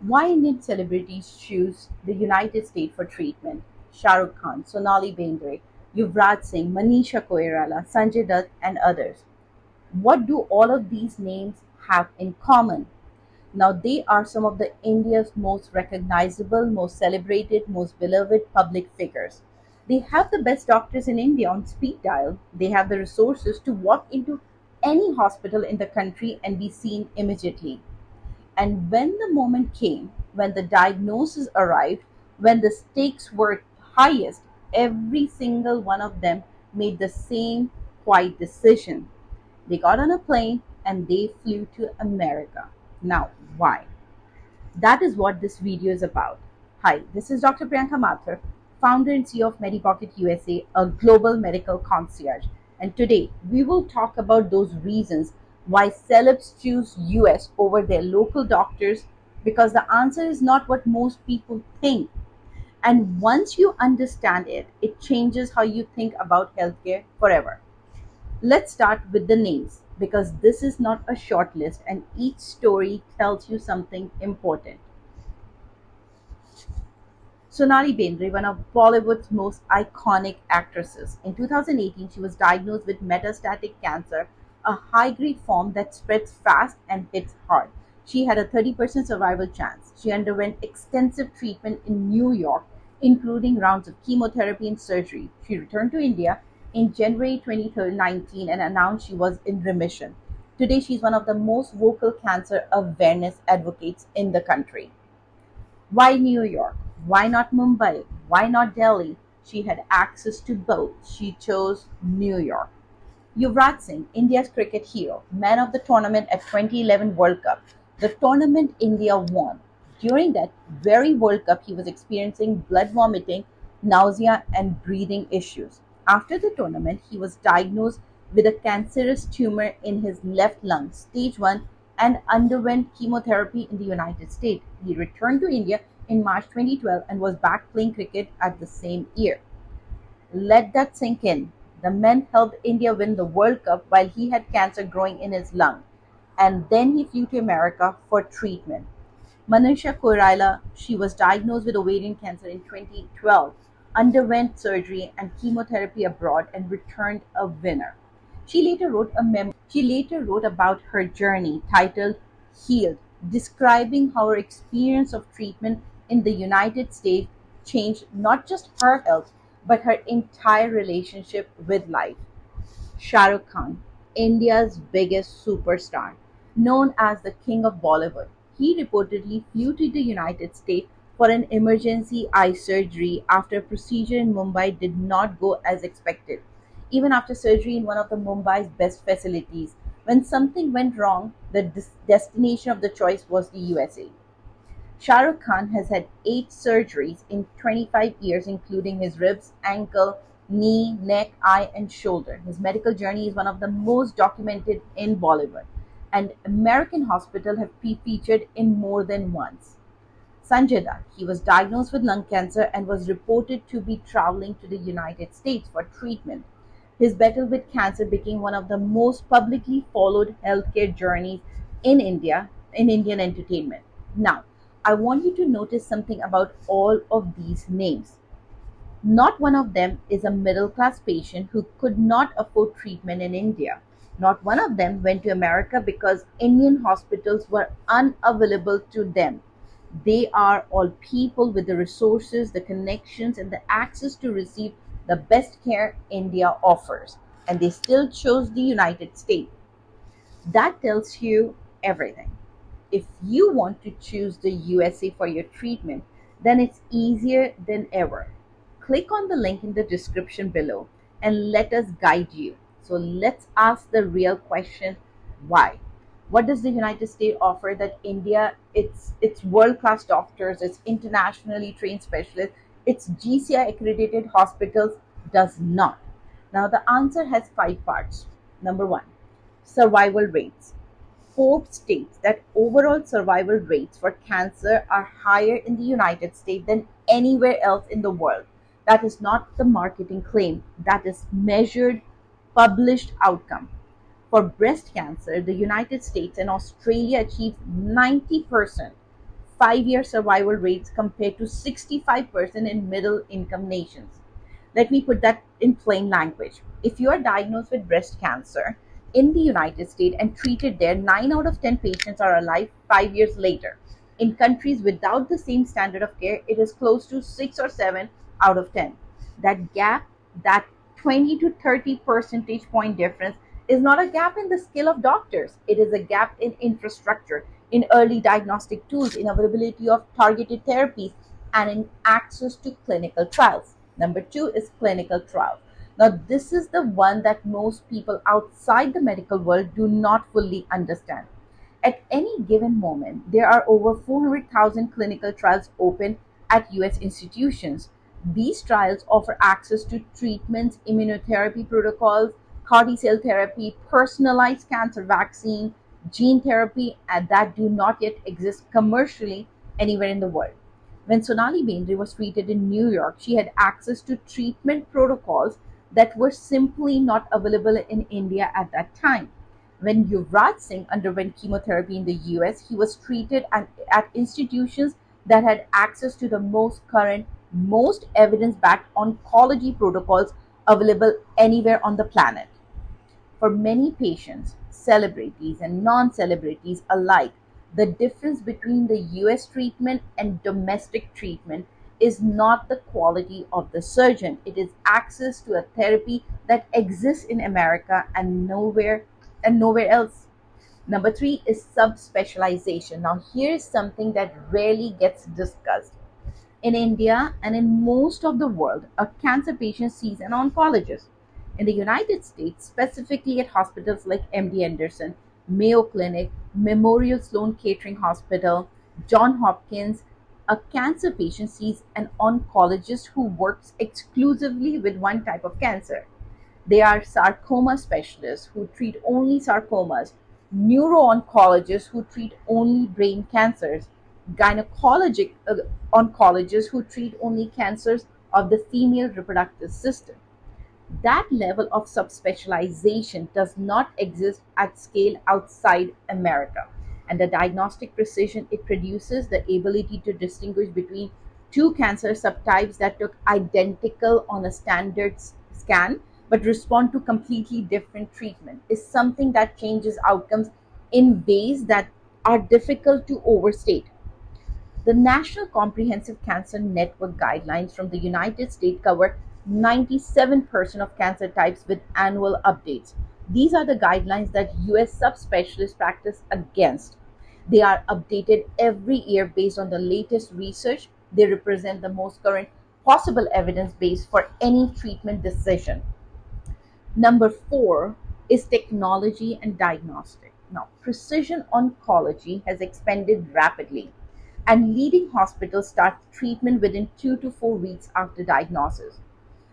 Why Indian celebrities choose the United States for treatment? Shah Rukh Khan, Sonali Bendre, Yuvraj Singh, Manisha Koirala, Sanjay Dutt, and others. What do all of these names have in common? Now, they are some of the India's most recognizable, most celebrated, most beloved public figures. They have the best doctors in India on speed dial. They have the resources to walk into any hospital in the country and be seen immediately. And when the moment came, when the diagnosis arrived, when the stakes were highest, every single one of them made the same quiet decision. They got on a plane and they flew to America. Now, why? That is what this video is about. Hi, this is Dr. Priyanka Mathur, founder and CEO of MediPocket USA, a global medical concierge. And today we will talk about those reasons why celebs choose US over their local doctors, because the answer is not what most people think. And once you understand it, it changes how you think about healthcare forever. Let's start with the names, because this is not a short list and each story tells you something important. Sonali Bendre, one of Bollywood's most iconic actresses. In 2018, she was diagnosed with metastatic cancer, a high grade form that spreads fast and hits hard. She had a 30% survival chance. She underwent extensive treatment in New York, including rounds of chemotherapy and surgery. She returned to India in January 2019 and announced she was in remission. Today, she is one of the most vocal cancer awareness advocates in the country. Why New York? Why not Mumbai? Why not Delhi? She had access to both. She chose New York. Yuvraj Singh, India's cricket hero, man of the tournament at 2011 World Cup, the tournament India won. During that very World Cup, he was experiencing blood vomiting, nausea, and breathing issues. After the tournament, he was diagnosed with a cancerous tumor in his left lung, stage 1, and underwent chemotherapy in the United States. He returned to India in March 2012 and was back playing cricket at the same year. Let that sink in. The man helped India win the World Cup while he had cancer growing in his lung. And then he flew to America for treatment. Manisha Koirala, she was diagnosed with ovarian cancer in 2012, underwent surgery and chemotherapy abroad, and returned a winner. She later wrote about her journey titled Healed, describing how her experience of treatment in the United States changed not just her health but her entire relationship with life. Shah Rukh Khan, India's biggest superstar, known as the King of Bollywood. He reportedly flew to the United States for an emergency eye surgery after a procedure in Mumbai did not go as expected. Even after surgery in one of the Mumbai's best facilities, when something went wrong, the destination of the choice was the USA. Shah Rukh Khan has had 8 surgeries in 25 years, including his ribs, ankle, knee, neck, eye, and shoulder. His medical journey is one of the most documented in Bollywood, and American hospitals have featured in more than once. Sanjay Dutt, he was diagnosed with lung cancer and was reported to be traveling to the United States for treatment. His battle with cancer became one of the most publicly followed healthcare journeys in Indian entertainment. Now, I want you to notice something about all of these names. Not one of them is a middle class patient who could not afford treatment in India. Not one of them went to America because Indian hospitals were unavailable to them. They are all people with the resources, the connections, and the access to receive the best care India offers. And they still chose the United States. That tells you everything. If you want to choose the USA for your treatment, then it's easier than ever. Click on the link in the description below and let us guide you. So let's ask the real question, why? What does the United States offer that India, its world-class doctors, its internationally trained specialists, its GCI accredited hospitals does not? Now the answer has 5 parts. Number 1, survival rates. Forbes states that overall survival rates for cancer are higher in the United States than anywhere else in the world. That is not the marketing claim, that is measured, published outcome. For breast cancer, the United States and Australia achieve 90%, 5-year survival rates compared to 65% in middle income nations. Let me put that in plain language. If you are diagnosed with breast cancer in the United States and treated there, 9 out of 10 patients are alive 5 years later. In countries without the same standard of care, it is close to 6 or 7 out of 10. That gap, that 20 to 30 percentage point difference, is not a gap in the skill of doctors. It is a gap in infrastructure, in early diagnostic tools, in availability of targeted therapies, and in access to clinical trials. Number two is clinical trials. Now, this is the one that most people outside the medical world do not fully understand. At any given moment, there are over 400,000 clinical trials open at US institutions. These trials offer access to treatments, immunotherapy protocols, CAR cell therapy, personalized cancer vaccine, gene therapy, and that do not yet exist commercially anywhere in the world. When Sonali Bendre was treated in New York, she had access to treatment protocols that were simply not available in India at that time. When Yuvraj Singh underwent chemotherapy in the US, he was treated at institutions that had access to the most current, most evidence backed oncology protocols available anywhere on the planet. For many patients, celebrities and non celebrities alike, the difference between the US treatment and domestic treatment is not the quality of the surgeon, it is access to a therapy that exists in America and nowhere else. Number three is subspecialization. Now, here's something that rarely gets discussed. In India and in most of the world, a cancer patient sees an oncologist. In the United States, specifically at hospitals like MD Anderson, Mayo Clinic, Memorial Sloan Kettering Hospital, John Hopkins, a cancer patient sees an oncologist who works exclusively with one type of cancer. They are sarcoma specialists who treat only sarcomas, neuro-oncologists who treat only brain cancers, gynecologic oncologists who treat only cancers of the female reproductive system. That level of subspecialization does not exist at scale outside America. And the diagnostic precision it produces, the ability to distinguish between two cancer subtypes that look identical on a standard scan but respond to completely different treatment, is something that changes outcomes in ways that are difficult to overstate. The National Comprehensive Cancer Network guidelines from the United States cover 97% of cancer types with annual updates. These are the guidelines that US subspecialists practice against. They are updated every year based on the latest research. They represent the most current possible evidence base for any treatment decision. Number four is technology and diagnostic. Now, precision oncology has expanded rapidly, and leading hospitals start treatment within 2 to 4 weeks after diagnosis.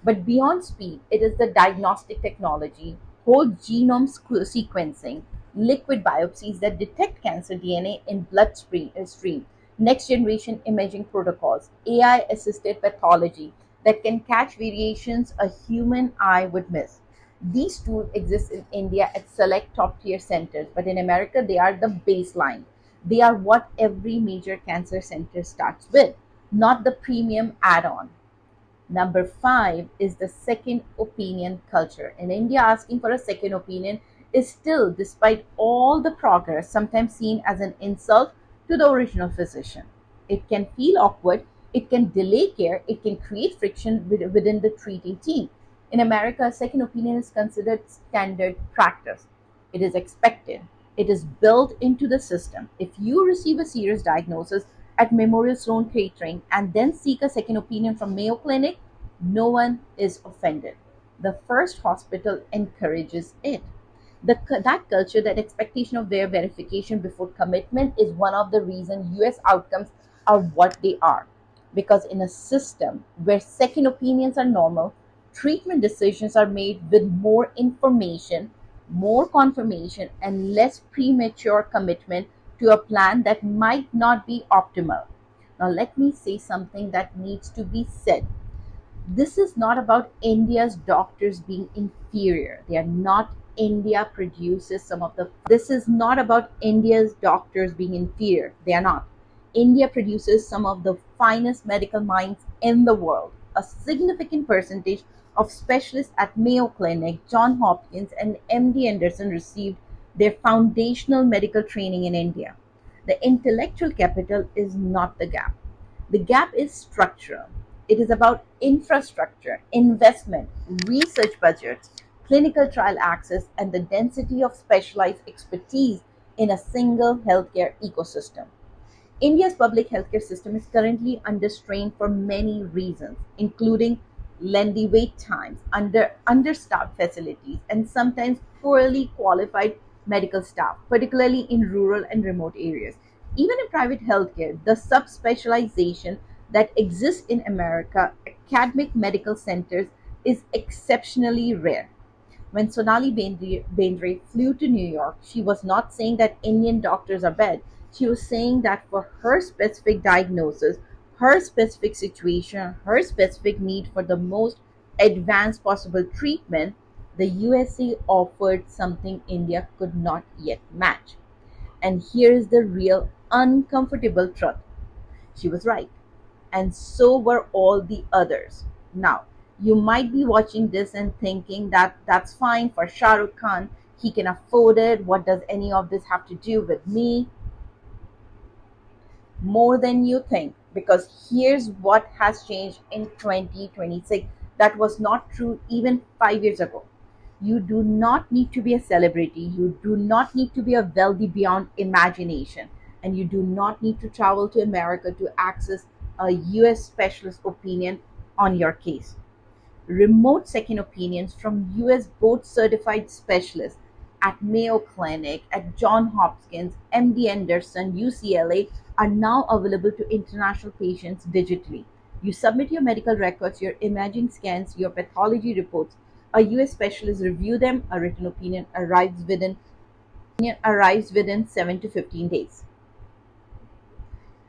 But beyond speed, it is the diagnostic technology, whole genome sequencing, liquid biopsies that detect cancer DNA in stream, next generation imaging protocols, AI assisted pathology that can catch variations a human eye would miss. These tools exist in India at select top tier centers, but in America, they are the baseline. They are what every major cancer center starts with, not the premium add on. Number five is the second opinion culture. In India, asking for a second opinion is still, despite all the progress, sometimes seen as an insult to the original physician. It can feel awkward, it can delay care, it can create friction within the treating team. In America, a second opinion is considered standard practice. It is expected. It is built into the system. If you receive a serious diagnosis at Memorial Sloan Kettering and then seek a second opinion from Mayo Clinic, no one is offended. The first hospital encourages it. That culture, that expectation of their verification before commitment, is one of the reasons US outcomes are what they are. Because in a system where second opinions are normal, treatment decisions are made with more information, more confirmation, and less premature commitment to a plan that might not be optimal. Now, let me say something that needs to be said. This is not about India's doctors being inferior. They are not. India produces some of the. This is not about India's doctors being inferior. They are not. India produces some of the finest medical minds in the world. A significant percentage of specialists at Mayo Clinic, Johns Hopkins, and MD Anderson received their foundational medical training in India. The intellectual capital is not the gap. The gap is structural. It is about infrastructure, investment, research budgets, clinical trial access, and the density of specialized expertise in a single healthcare ecosystem. India's public healthcare system is currently under strain for many reasons, including lengthy wait times, understaffed facilities, and sometimes poorly qualified medical staff, particularly in rural and remote areas. Even in private healthcare, the subspecialization that exists in America, academic medical centers, is exceptionally rare. When Sonali Bendre flew to New York, she was not saying that Indian doctors are bad. She was saying that for her specific diagnosis, her specific situation, her specific need for the most advanced possible treatment, the USA offered something India could not yet match. And here's the real uncomfortable truth: she was right, and so were all the others. Now, you might be watching this and thinking that that's fine for Shah Rukh Khan, he can afford it. What does any of this have to do with me? More than you think, because here's what has changed in 2026 that was not true even 5 years ago. You do not need to be a celebrity, you do not need to be a wealthy beyond imagination, and you do not need to travel to America to access a US specialist opinion on your case. Remote second opinions from US board certified specialists at Mayo Clinic, at Johns Hopkins, MD Anderson, UCLA are now available to international patients digitally. You submit your medical records, your imaging scans, your pathology reports. A US specialist review them, a written opinion arrives within 7 to 15 days.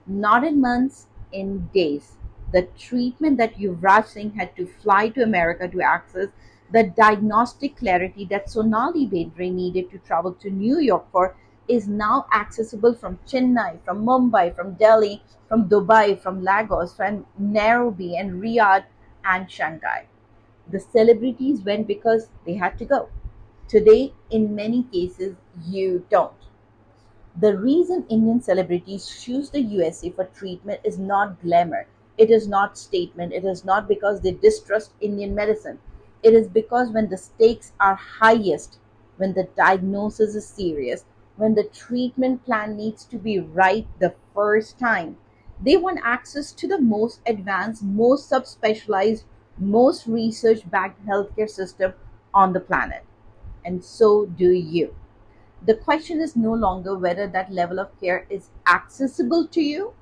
Not in months, in days. The treatment that Yuvraj Singh had to fly to America to access, the diagnostic clarity that Sonali Bendre needed to travel to New York for, is now accessible from Chennai, from Mumbai, from Delhi, from Dubai, from Lagos, from Nairobi and Riyadh and Shanghai. The celebrities went because they had to go. Today, in many cases, you don't. The reason Indian celebrities choose the USA for treatment is not glamour, it is not statement, it is not because they distrust Indian medicine. It is because when the stakes are highest, when the diagnosis is serious, when the treatment plan needs to be right the first time, they want access to the most advanced, most subspecialized, most research backed healthcare system on the planet. And so do you. The question is no longer whether that level of care is accessible to you.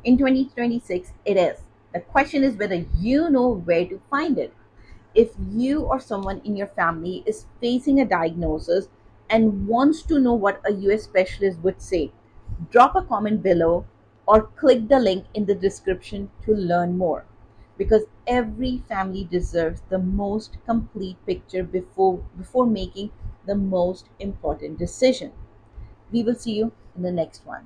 In 2026, it is. The question is whether you know where to find it. If you or someone in your family is facing a diagnosis and wants to know what a US specialist would say, drop a comment below or click the link in the description to learn more. Because every family deserves the most complete picture before making the most important decision. We will see you in the next one.